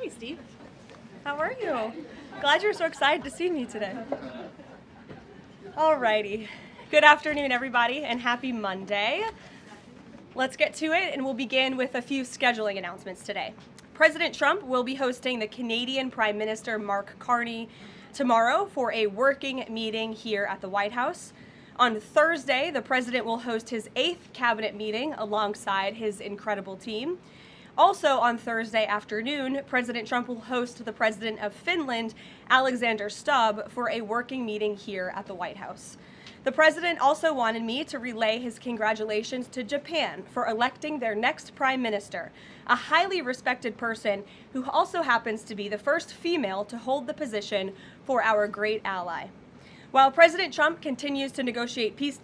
Hey, Steve. How are you? Glad you're so excited to see me today. Alrighty. Good afternoon, everybody, and happy Monday. Let's get to it, and we'll begin with a few scheduling announcements today. President Trump will be hosting the Canadian Prime Minister Mark Carney tomorrow for a working meeting here at the White House. On Thursday, the president will host his 8th cabinet meeting alongside his incredible team. Also on Thursday afternoon, President Trump will host the president of Finland, Alexander Stubb, for a working meeting here at the White House. The president also wanted me to relay his congratulations to Japan for electing their next prime minister, a highly respected person who also happens to be the first female to hold the position for our great ally. While President Trump continues to negotiate peace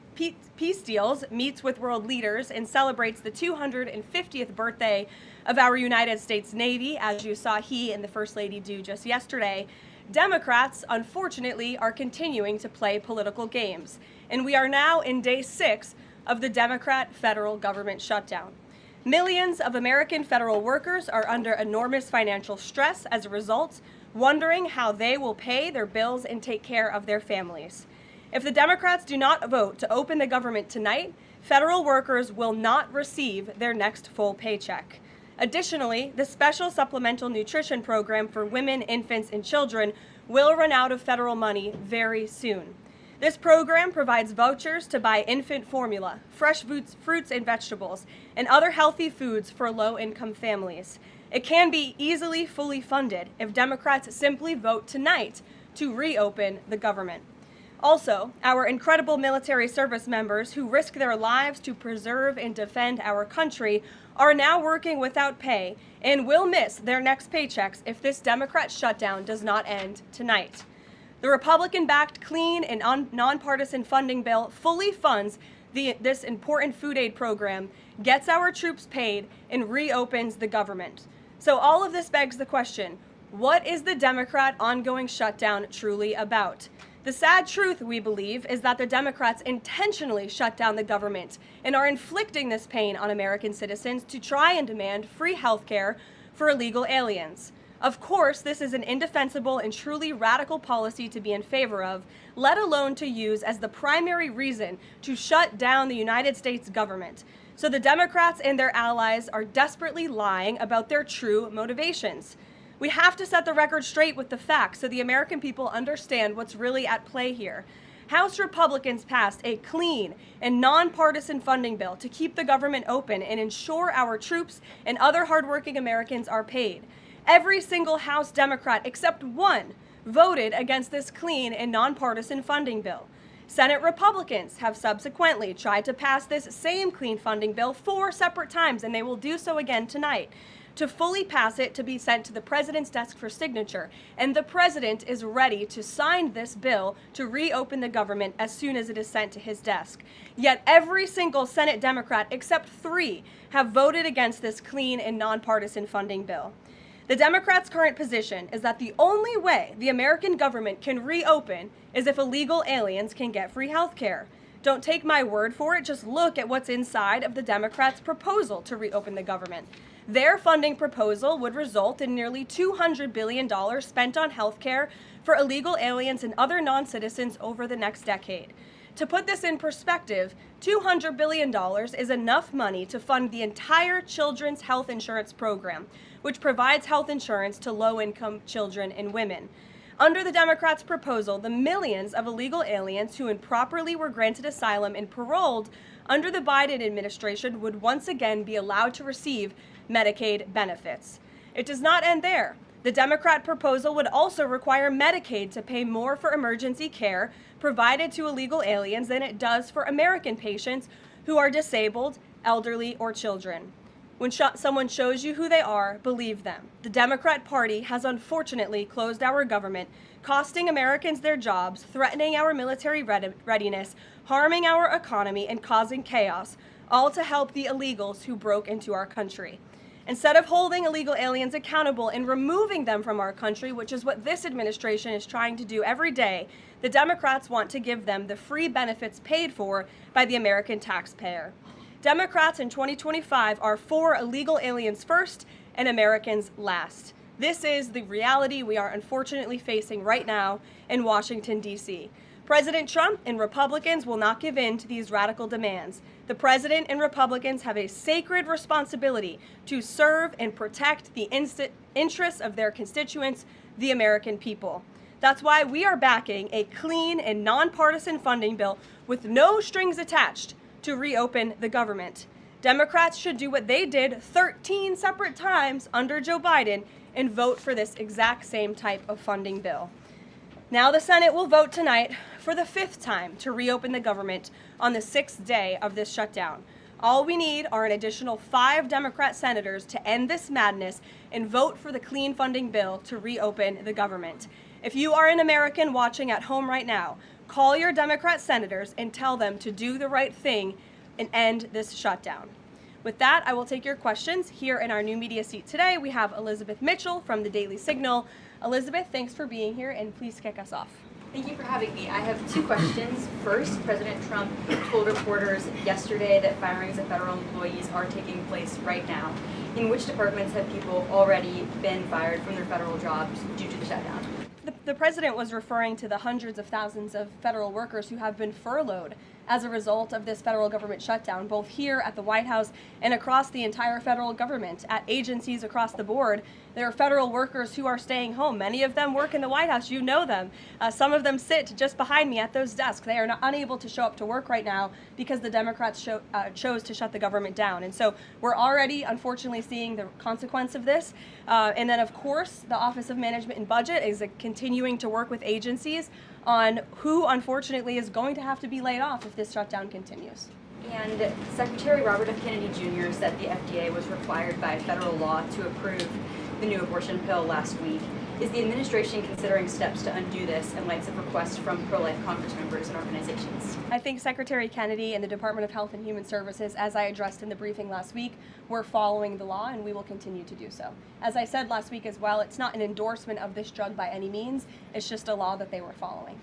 deals, meets with world leaders, and celebrates the 250th birthday of our United States Navy, as you saw he and the First Lady do just yesterday, Democrats, unfortunately, are continuing to play political games. And we are now in day 6 of the Democrat federal government shutdown. Millions of American federal workers are under enormous financial stress as a result, wondering how they will pay their bills and take care of their families. If the Democrats do not vote to open the government tonight, federal workers will not receive their next full paycheck. Additionally, the special supplemental nutrition program for women, infants, and children will run out of federal money very soon. This program provides vouchers to buy infant formula, fresh fruits and vegetables, and other healthy foods for low-income families. It can be easily fully funded if Democrats simply vote tonight to reopen the government. Also, our incredible military service members who risk their lives to preserve and defend our country are now working without pay and will miss their next paychecks if this Democrat shutdown does not end tonight. The Republican-backed clean and nonpartisan funding bill fully funds this important food aid program, gets our troops paid, and reopens the government. So all of this begs the question, what is the Democrat ongoing shutdown truly about? The sad truth, we believe, is that the Democrats intentionally shut down the government and are inflicting this pain on American citizens to try and demand free health care for illegal aliens. Of course, this is an indefensible and truly radical policy to be in favor of, let alone to use as the primary reason to shut down the United States government. So the Democrats and their allies are desperately lying about their true motivations. We have to set the record straight with the facts so the American people understand what's really at play here. House Republicans passed a clean and nonpartisan funding bill to keep the government open and ensure our troops and other hardworking Americans are paid. Every single House Democrat except one voted against this clean and nonpartisan funding bill. Senate Republicans have subsequently tried to pass this same clean funding bill 4 separate times, and they will do so again tonight. To fully pass it to be sent to the president's desk for signature, and the president is ready to sign this bill to reopen the government as soon as it is sent to his desk. Yet every single Senate Democrat except 3 have voted against this clean and nonpartisan funding bill. The Democrats' current position is that the only way the American government can reopen is if illegal aliens can get free health care. Don't take my word for it, just look at what's inside of the Democrats' proposal to reopen the government. Their funding proposal would result in nearly $200 billion spent on health care for illegal aliens and other non-citizens over the next decade. To put this in perspective, $200 billion is enough money to fund the entire children's health insurance program, which provides health insurance to low-income children and women. Under the Democrats' proposal, the millions of illegal aliens who improperly were granted asylum and paroled under the Biden administration would once again be allowed to receive Medicaid benefits. It does not end there. The Democrat proposal would also require Medicaid to pay more for emergency care provided to illegal aliens than it does for American patients who are disabled, elderly, or children. When someone shows you who they are, believe them. The Democrat Party has unfortunately closed our government, costing Americans their jobs, threatening our military readiness, harming our economy, and causing chaos, all to help the illegals who broke into our country. Instead of holding illegal aliens accountable and removing them from our country, which is what this administration is trying to do every day, the Democrats want to give them the free benefits paid for by the American taxpayer. Democrats in 2025 are for illegal aliens first and Americans last. This is the reality we are unfortunately facing right now in Washington, D.C. President Trump and Republicans will not give in to these radical demands. The president and Republicans have a sacred responsibility to serve and protect the interests of their constituents, the American people. That's why we are backing a clean and nonpartisan funding bill with no strings attached to reopen the government. Democrats should do what they did 13 separate times under Joe Biden and vote for this exact same type of funding bill. Now the Senate will vote tonight for the 5th time to reopen the government on the 6th day of this shutdown. All we need are an additional 5 Democrat senators to end this madness and vote for the clean funding bill to reopen the government. If you are an American watching at home right now, call your Democrat senators and tell them to do the right thing and end this shutdown. With that, I will take your questions. Here in our new media seat today, we have Elizabeth Mitchell from the Daily Signal. Elizabeth, thanks for being here, and please kick us off. Thank you for having me. I have 2 questions. First, President Trump told reporters yesterday that firings of federal employees are taking place right now. In which departments have people already been fired from their federal jobs due to the shutdown? The president was referring to the hundreds of thousands of federal workers who have been furloughed as a result of this federal government shutdown, both here at the White House and across the entire federal government, at agencies across the board. There are federal workers who are staying home. Many of them work in the White House. You know them. Some of them sit just behind me at those desks. They are unable to show up to work right now because the Democrats chose to shut the government down. And so we're already, unfortunately, seeing the consequence of this. And then, of course, the Office of Management and Budget is continuing to work with agencies on who, unfortunately, is going to have to be laid off if this shutdown continues. And Secretary Robert F. Kennedy Jr. said the FDA was required by federal law to approve the new abortion pill last week. Is the administration considering steps to undo this in light of requests from pro-life Congress members and organizations? I think Secretary Kennedy and the Department of Health and Human Services, as I addressed in the briefing last week, were following the law, and we will continue to do so. As I said last week as well, it's not an endorsement of this drug by any means. It's just a law that they were following.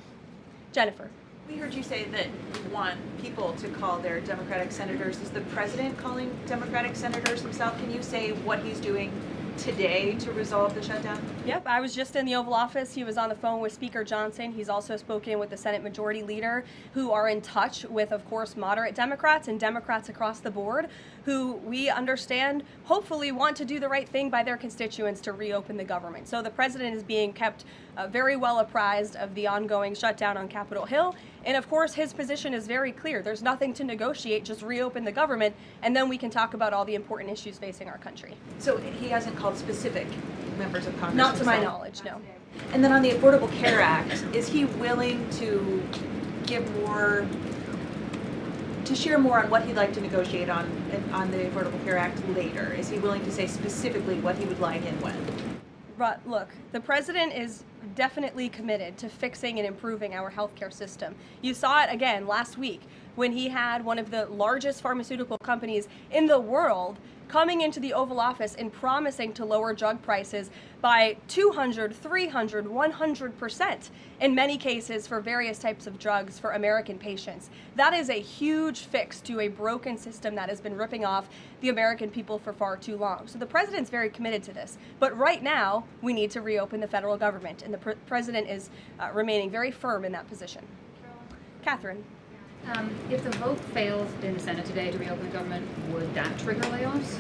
Jennifer. We heard you say that you want people to call their Democratic senators. Is the president calling Democratic senators himself? Can you say what he's doing today to resolve the shutdown? Yep, I was just in the Oval Office. He was on the phone with Speaker Johnson. He's also spoken with the Senate Majority Leader, who are in touch with, of course, moderate Democrats and Democrats across the board, who we understand hopefully want to do the right thing by their constituents to reopen the government. So the president is being kept very well apprised of the ongoing shutdown on Capitol Hill. And of course, his position is very clear. There's nothing to negotiate, just reopen the government, and then we can talk about all the important issues facing our country. So he hasn't called specific members of Congress? Not to my himself? knowledge, no. And then on the Affordable Care Act, is he willing to give more, to share more on what he'd like to negotiate on the Affordable Care Act later? Is he willing to say specifically what he would like and when? Look, the president is definitely committed to fixing and improving our healthcare system. You saw it again last week when he had one of the largest pharmaceutical companies in the world coming into the Oval Office and promising to lower drug prices by 200, 300, 100% in many cases for various types of drugs for American patients. That is a huge fix to a broken system that has been ripping off the American people for far too long. So the president's very committed to this. But right now, we need to reopen the federal government, and the president is remaining very firm in that position. Catherine. If the vote fails in the Senate today to reopen the government, would that trigger layoffs?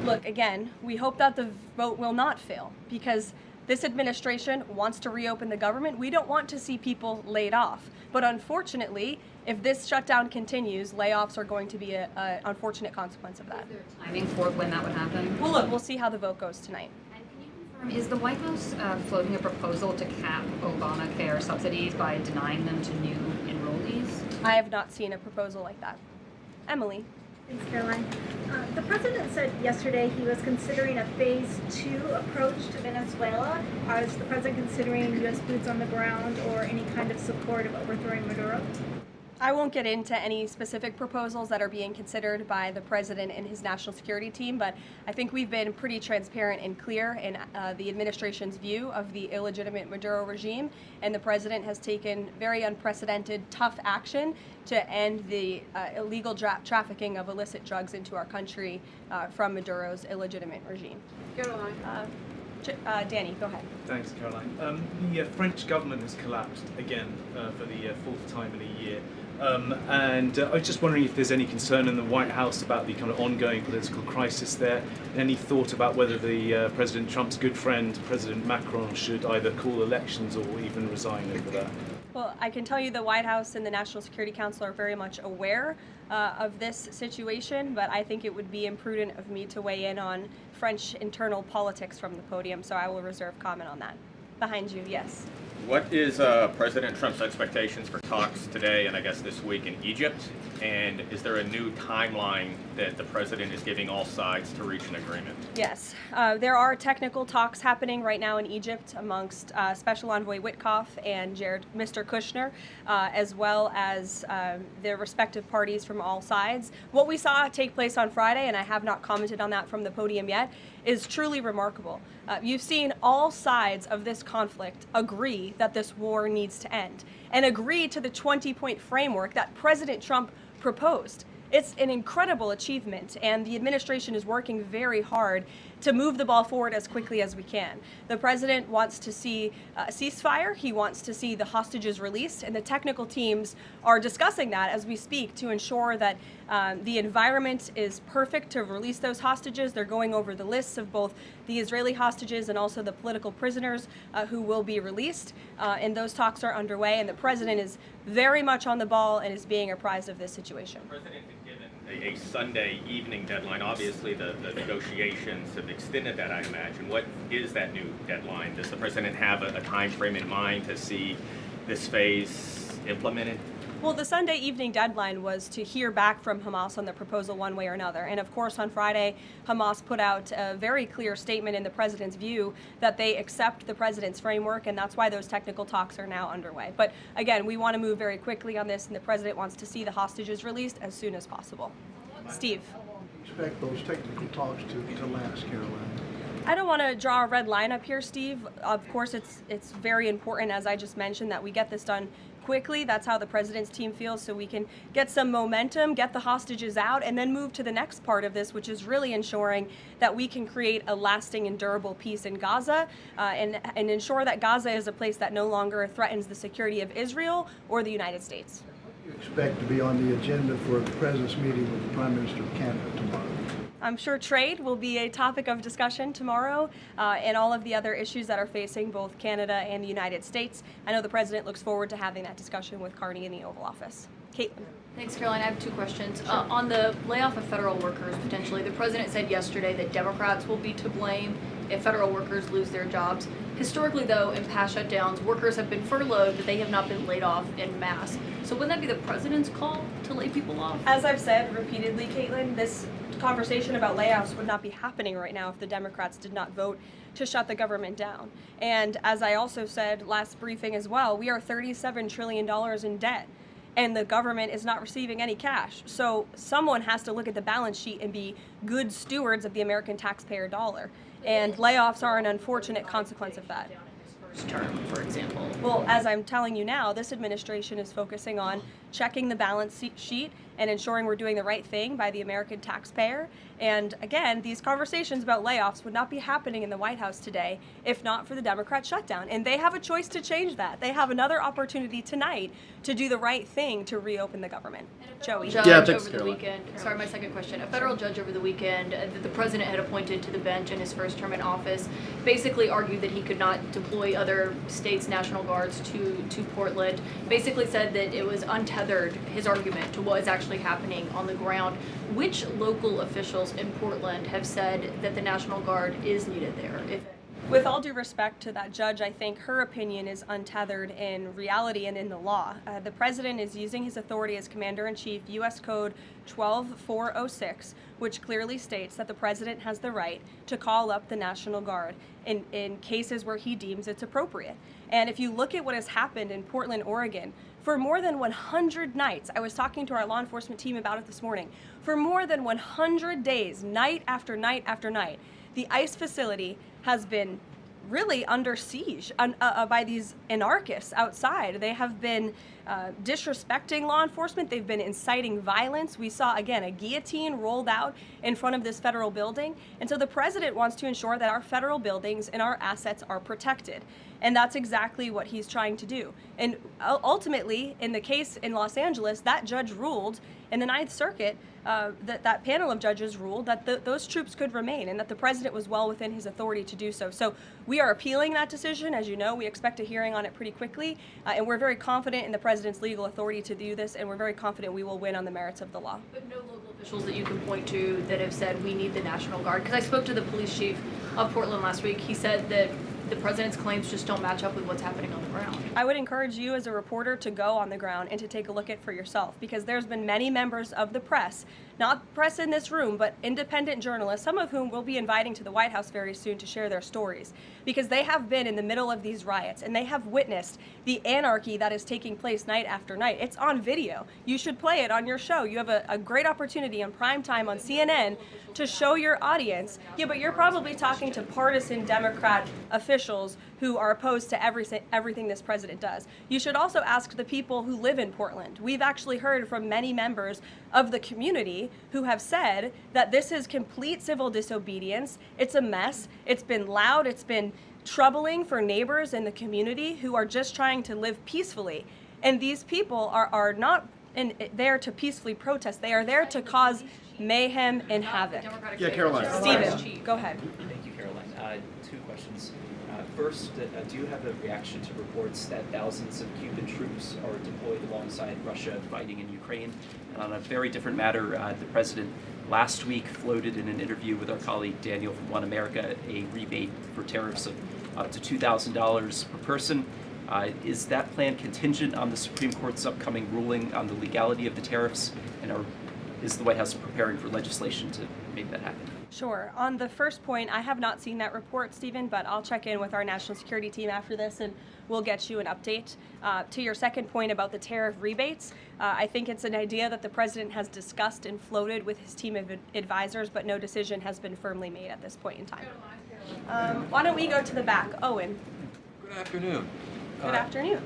Look, again, we hope that the vote will not fail because this administration wants to reopen the government. We don't want to see people laid off. But unfortunately, if this shutdown continues, layoffs are going to be an unfortunate consequence of that. Is there a timing for when that would happen? Well, look, we'll see how the vote goes tonight. And can you confirm, is the White House floating a proposal to cap Obamacare subsidies by denying them to new enrollees? I have not seen a proposal like that. Emily. Thanks, Caroline. The president said yesterday he was considering a phase 2 approach to Venezuela. Is the president considering U.S. boots on the ground or any kind of support of overthrowing Maduro? I won't get into any specific proposals that are being considered by the president and his national security team, but I think we've been pretty transparent and clear in the administration's view of the illegitimate Maduro regime, and the president has taken very unprecedented, tough action to end the illegal trafficking of illicit drugs into our country from Maduro's illegitimate regime. Danny, go ahead. Thanks, Caroline. The French government has collapsed again for the fourth time in a year. And I was just wondering if there's any concern in the White House about the kind of ongoing political crisis there. Any thought about whether the President Trump's good friend, President Macron, should either call elections or even resign over that? Well, I can tell you the White House and the National Security Council are very much aware of this situation, but I think it would be imprudent of me to weigh in on French internal politics from the podium, so I will reserve comment on that. Behind you, yes. What is President Trump's expectations for talks today and I guess this week in Egypt? And is there a new timeline that the president is giving all sides to reach an agreement? Yes, there are technical talks happening right now in Egypt amongst Special Envoy Witkoff and Mr. Kushner, as well as their respective parties from all sides. What we saw take place on Friday, and I have not commented on that from the podium yet, is truly remarkable. You've seen all sides of this conflict agree that this war needs to end and agree to the 20-point framework that President Trump proposed. It's an incredible achievement, and the administration is working very hard to move the ball forward as quickly as we can. The president wants to see a ceasefire. He wants to see the hostages released, and the technical teams are discussing that as we speak to ensure that the environment is perfect to release those hostages. They're going over the lists of both the Israeli hostages and also the political prisoners who will be released, and those talks are underway, and the president is very much on the ball and is being apprised of this situation. The president had given a Sunday evening deadline. Obviously, the negotiations have extended that, I imagine. What is that new deadline? Does the president have a time frame in mind to see this phase implemented? Well, the Sunday evening deadline was to hear back from Hamas on the proposal one way or another. And of course, on Friday, Hamas put out a very clear statement in the president's view that they accept the president's framework, and that's why those technical talks are now underway. But again, we want to move very quickly on this, and the president wants to see the hostages released as soon as possible. Steve. How long do you expect those technical talks to last, Caroline? I don't want to draw a red line up here, Steve. Of course, it's very important, as I just mentioned, that we get this done quickly. That's how the president's team feels, so we can get some momentum, get the hostages out, and then move to the next part of this, which is really ensuring that we can create a lasting and durable peace in Gaza and ensure that Gaza is a place that no longer threatens the security of Israel or the United States. What do you expect to be on the agenda for the president's meeting with the Prime Minister of Canada tomorrow? I'm sure trade will be a topic of discussion tomorrow and all of the other issues that are facing both Canada and the United States. I know the president looks forward to having that discussion with Carney in the Oval Office. Caitlin. Thanks, Caroline. I have two questions. On the layoff of federal workers, potentially, the president said yesterday that Democrats will be to blame if federal workers lose their jobs. Historically, though, in past shutdowns, workers have been furloughed, but they have not been laid off en masse. So wouldn't that be the president's call to lay people off? As I've said repeatedly, Caitlin, this conversation about layoffs would not be happening right now if the Democrats did not vote to shut the government down. And as I also said last briefing as well, we are $37 trillion in debt, and the government is not receiving any cash. So someone has to look at the balance sheet and be good stewards of the American taxpayer dollar. And layoffs are an unfortunate consequence of that. First term, for example. Well, as I'm telling you now, this administration is focusing on checking the balance sheet and ensuring we're doing the right thing by the American taxpayer. And again, these conversations about layoffs would not be happening in the White House today if not for the Democrat shutdown. And they have a choice to change that. They have another opportunity tonight to do the right thing to reopen the government. Joey. Judge over the weekend. Sorry, my second question. A federal judge over the weekend that the president had appointed to the bench in his first term in office basically argued that he could not deploy other states' National Guards to Portland. Basically said that it was untethered, his argument, to what is actually happening on the ground. Which local officials in Portland have said that the National Guard is needed there? With all due respect to that judge, I think her opinion is untethered in reality and in the law. The president is using his authority as Commander-in-Chief, U.S. Code 12406, which clearly states that the president has the right to call up the National Guard in cases where he deems it's appropriate. And if you look at what has happened in Portland, Oregon, for more than 100 nights, I was talking to our law enforcement team about it this morning, for more than 100 days, night after night after night, the ICE facility has been really under siege by these anarchists outside. They have been disrespecting law enforcement. They've been inciting violence. We saw, again, a guillotine rolled out in front of this federal building. And so the president wants to ensure that our federal buildings and our assets are protected. And that's exactly what he's trying to do. And ultimately, in the case in Los Angeles, that judge ruled in the Ninth Circuit, that panel of judges ruled that those troops could remain and that the president was well within his authority to do so. So we are appealing that decision. As you know, we expect a hearing on it pretty quickly, and we're very confident in the president's legal authority to do this, and we're very confident we will win on the merits of the law. But no local officials that you can point to that have said we need the National Guard? Because I spoke to the police chief of Portland last week. He said that the president's claims just don't match up with what's happening on the ground. I would encourage you as a reporter to go on the ground and to take a look at it for yourself, because there's been many members of the press, not press in this room, but independent journalists, some of whom we'll be inviting to the White House very soon to share their stories, because they have been in the middle of these riots and they have witnessed the anarchy that is taking place night after night. It's on video. You should play it on your show. You have a great opportunity on prime time on CNN to show your audience. Yeah, but you're probably talking to partisan Democrat officials who are opposed to everything this president does. You should also ask the people who live in Portland. We've actually heard from many members of the community who have said that this is complete civil disobedience. It's a mess. It's been loud. It's been troubling for neighbors in the community who are just trying to live peacefully. And these people are not there to peacefully protest. They are there to cause mayhem and havoc. Yeah, Caroline. Stephen, go ahead. Thank you, Caroline. Two questions. First, do you have a reaction to reports that thousands of Cuban troops are deployed alongside Russia fighting in Ukraine? And on a very different matter, the president last week floated in an interview with our colleague Daniel from One America a rebate for tariffs of up to $2,000 per person. Is that plan contingent on the Supreme Court's upcoming ruling on the legality of the tariffs? And is the White House preparing for legislation to make that happen? Sure. On the first point, I have not seen that report, Stephen, but I'll check in with our national security team after this and we'll get you an update. To your second point about the tariff rebates, I think it's an idea that the president has discussed and floated with his team of advisors, but no decision has been firmly made at this point in time. Why don't we go to the back? Owen. Good afternoon. Good afternoon.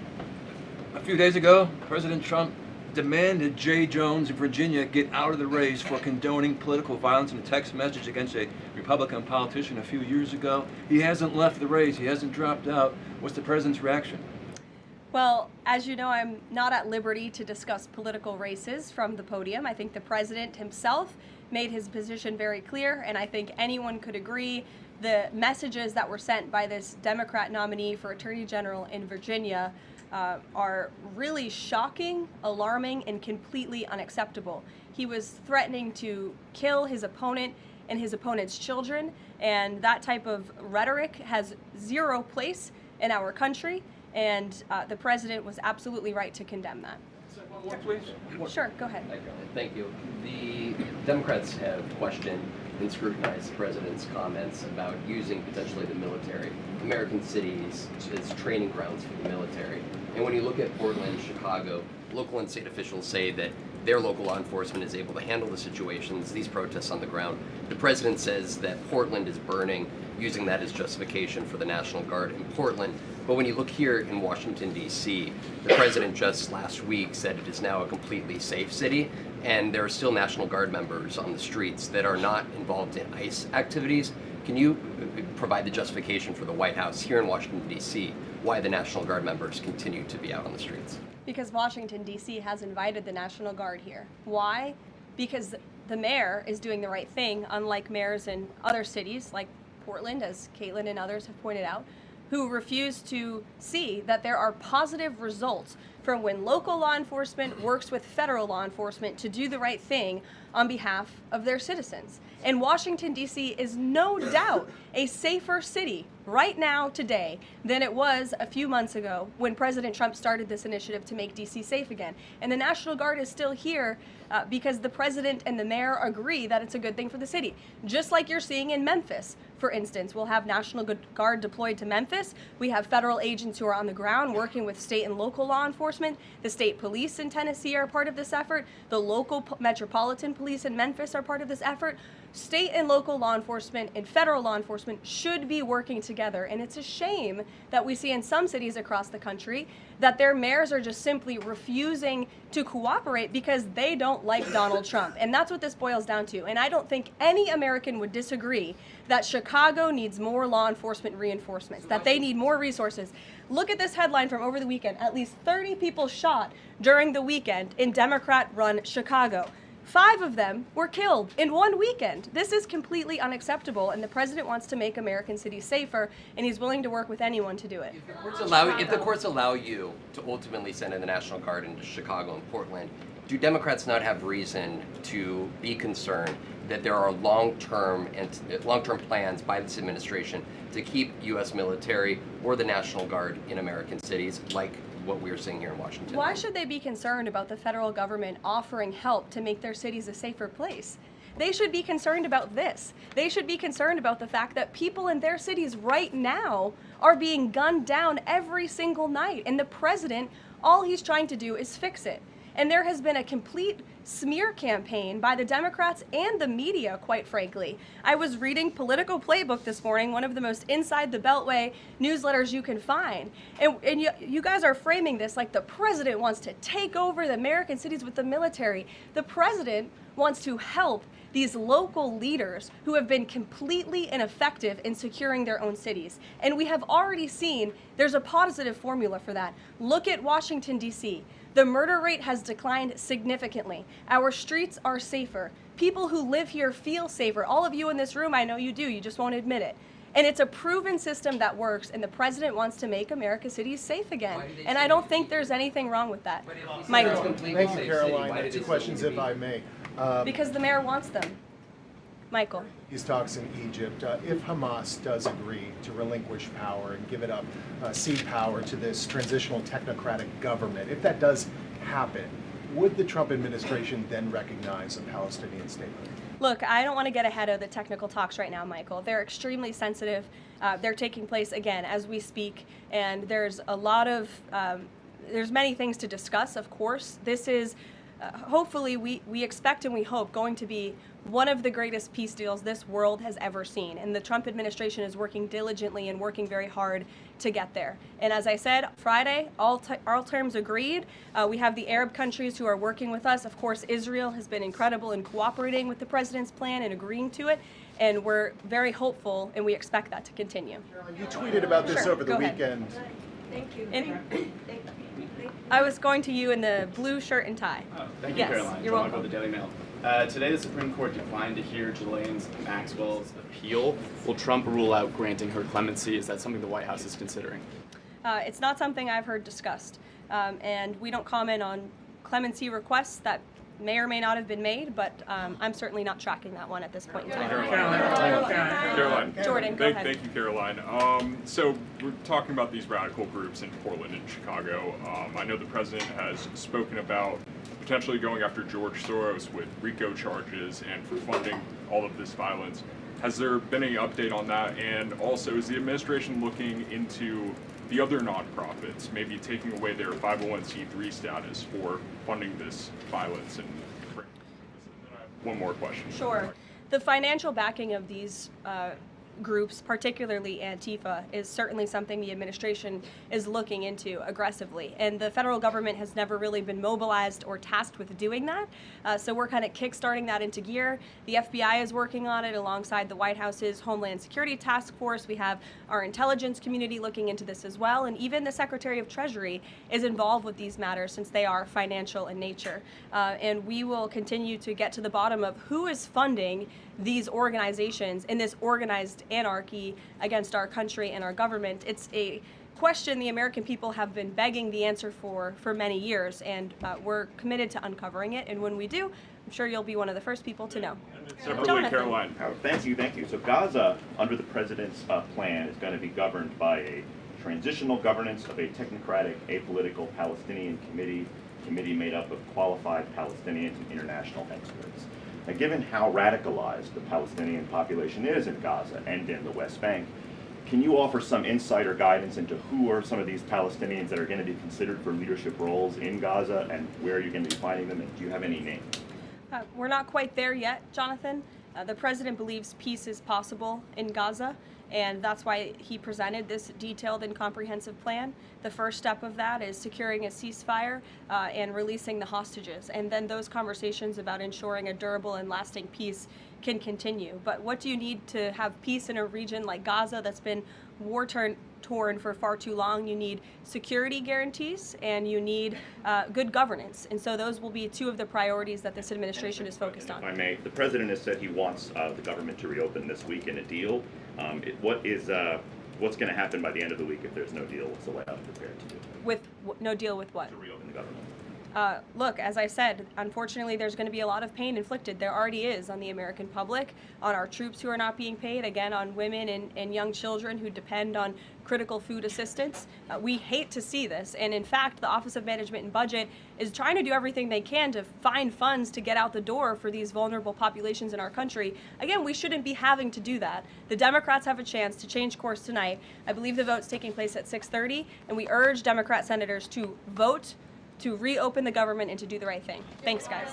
A few days ago, President Trump demanded Jay Jones of Virginia get out of the race for condoning political violence in a text message against a Republican politician a few years ago. He hasn't left the race. He hasn't dropped out. What's the president's reaction? Well, as you know, I'm not at liberty to discuss political races from the podium. I think the president himself made his position very clear, and I think anyone could agree the messages that were sent by this Democrat nominee for Attorney General in Virginia are really shocking, alarming, and completely unacceptable. He was threatening to kill his opponent and his opponent's children, and that type of rhetoric has zero place in our country, and the president was absolutely right to condemn that. One more, please. Sure, go ahead. Thank you. The Democrats have questioned and scrutinized the president's comments about using potentially the military, American cities, as training grounds for the military. And when you look at Portland, Chicago, local and state officials say that their local law enforcement is able to handle the situations, these protests on the ground. The president says that Portland is burning, using that as justification for the National Guard in Portland. But when you look here in Washington, D.C., the president just last week said it is now a completely safe city, and there are still National Guard members on the streets that are not involved in ICE activities. Can you provide the justification for the White House here in Washington, D.C., why the National Guard members continue to be out on the streets? Because Washington, D.C. has invited the National Guard here. Why? Because the mayor is doing the right thing, unlike mayors in other cities like Portland, as Caitlin and others have pointed out, who refuse to see that there are positive results from when local law enforcement works with federal law enforcement to do the right thing on behalf of their citizens. And Washington, D.C. is no doubt a safer city right now today than it was a few months ago when President Trump started this initiative to make D.C. safe again. And the National Guard is still here because the president and the mayor agree that it's a good thing for the city. Just like you're seeing in Memphis, for instance. We'll have National Guard deployed to Memphis. We have federal agents who are on the ground working with state and local law enforcement. The state police in Tennessee are part of this effort. The local metropolitan police in Memphis are part of this effort. State and local law enforcement and federal law enforcement should be working together. And it's a shame that we see in some cities across the country that their mayors are just simply refusing to cooperate because they don't like Donald Trump. And that's what this boils down to. And I don't think any American would disagree that Chicago needs more law enforcement reinforcements, that they need more resources. Look at this headline from over the weekend. At least 30 people shot during the weekend in Democrat-run Chicago. 5 of them were killed in one weekend. This is completely unacceptable, and the president wants to make American cities safer, and he's willing to work with anyone to do it. If the courts allow you to ultimately send in the National Guard into Chicago and Portland, do Democrats not have reason to be concerned that there are long-term plans by this administration to keep U.S. military or the National Guard in American cities, like what we are seeing here in Washington? Why should they be concerned about the federal government offering help to make their cities a safer place? They should be concerned about this. They should be concerned about the fact that people in their cities right now are being gunned down every single night. And the president, all he's trying to do is fix it. And there has been a complete smear campaign by the Democrats and the media, quite frankly. I was reading Political Playbook this morning, one of the most inside the Beltway newsletters you can find. And you guys are framing this like the president wants to take over the American cities with the military. The president wants to help these local leaders who have been completely ineffective in securing their own cities. And we have already seen there's a positive formula for that. Look at Washington, D.C. The murder rate has declined significantly. Our streets are safer. People who live here feel safer. All of you in this room, I know you do, you just won't admit it. And it's a proven system that works, and the president wants to make America's cities safe again. And I don't think there's anything wrong with that. Michael. Thank you, Caroline. 2 questions, if I may. Because the mayor wants them. Michael. These talks in Egypt, if Hamas does agree to relinquish power and give it up, cede power to this transitional technocratic government, if that does happen, would the Trump administration then recognize a Palestinian state? Look, I don't want to get ahead of the technical talks right now, Michael. They're extremely sensitive. They're taking place, again, as we speak, and there's a lot of, there's many things to discuss, of course. This is hopefully, we expect and we hope going to be one of the greatest peace deals this world has ever seen. And the Trump administration is working diligently and working very hard to get there. And as I said, Friday, all terms agreed. We have the Arab countries who are working with us. Of course, Israel has been incredible in cooperating with the president's plan and agreeing to it. And we're very hopeful, and we expect that to continue. Carolyn, you tweeted about this over the weekend. Thank you. I was going to you in the blue shirt and tie. Oh, thank you, yes, Caroline. You're welcome. The Daily Mail. Today, the Supreme Court declined to hear Ghislaine Maxwell's appeal. Will Trump rule out granting her clemency? Is that something the White House is considering? It's not something I've heard discussed, and we don't comment on clemency requests that may or may not have been made, but I'm certainly not tracking that one at this point in time. Caroline. Jordan, go ahead. Thank you, Caroline. So we're talking about these radical groups in Portland and Chicago. I know the president has spoken about potentially going after George Soros with RICO charges and for funding all of this violence. Has there been any update on that? And also, is the administration looking into the other nonprofits, maybe taking away their 501c3 status for funding this violence? And then I have one more question. Sure. The financial backing of these groups, particularly Antifa, is certainly something the administration is looking into aggressively. And the federal government has never really been mobilized or tasked with doing that. So we're kind of kickstarting that into gear. The FBI is working on it alongside the White House's Homeland Security Task Force. We have our intelligence community looking into this as well. And even the Secretary of Treasury is involved with these matters since they are financial in nature. And we will continue to get to the bottom of who is funding these organizations in this organized anarchy against our country and our government. It's a question the American people have been begging the answer for many years, and we're committed to uncovering it. And when we do, I'm sure you'll be one of the first people to know. Separately, Caroline. Thank you. So Gaza, under the president's plan, is going to be governed by a transitional governance of a technocratic, apolitical Palestinian committee made up of qualified Palestinians and international experts. Now, given how radicalized the Palestinian population is in Gaza and in the West Bank, can you offer some insight or guidance into who are some of these Palestinians that are going to be considered for leadership roles in Gaza, and where you're going to be finding them, and do you have any names? We're not quite there yet, Jonathan. The president believes peace is possible in Gaza, and that's why he presented this detailed and comprehensive plan. The first step of that is securing a ceasefire and releasing the hostages, and then those conversations about ensuring a durable and lasting peace can continue. But what do you need to have peace in a region like Gaza that's been war-torn for far too long? You need security guarantees and you need good governance. And so those will be two of the priorities that this administration is focused on. If I may, the president has said he wants the government to reopen this week in a deal. What's going to happen by the end of the week if there's no deal? What's the White House prepared to do? With no deal with what? To reopen the government. Look, as I said, unfortunately, there's going to be a lot of pain inflicted. There already is on the American public, on our troops who are not being paid, again, on women and young children who depend on critical food assistance. We hate to see this. And in fact, the Office of Management and Budget is trying to do everything they can to find funds to get out the door for these vulnerable populations in our country. Again, we shouldn't be having to do that. The Democrats have a chance to change course tonight. I believe the vote's taking place at 6:30, and we urge Democrat senators to vote to reopen the government and to do the right thing. Thanks, guys.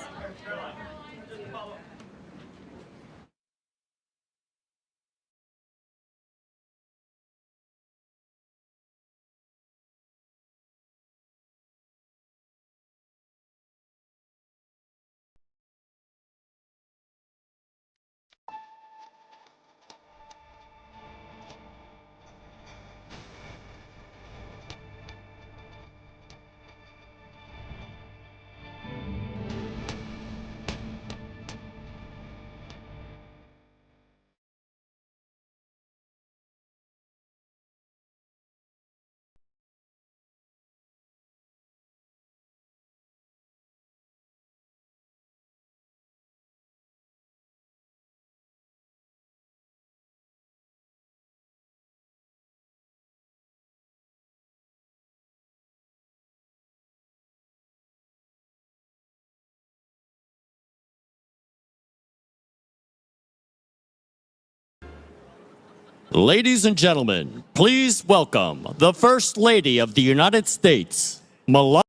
Ladies and gentlemen, please welcome the First Lady of the United States, Melania.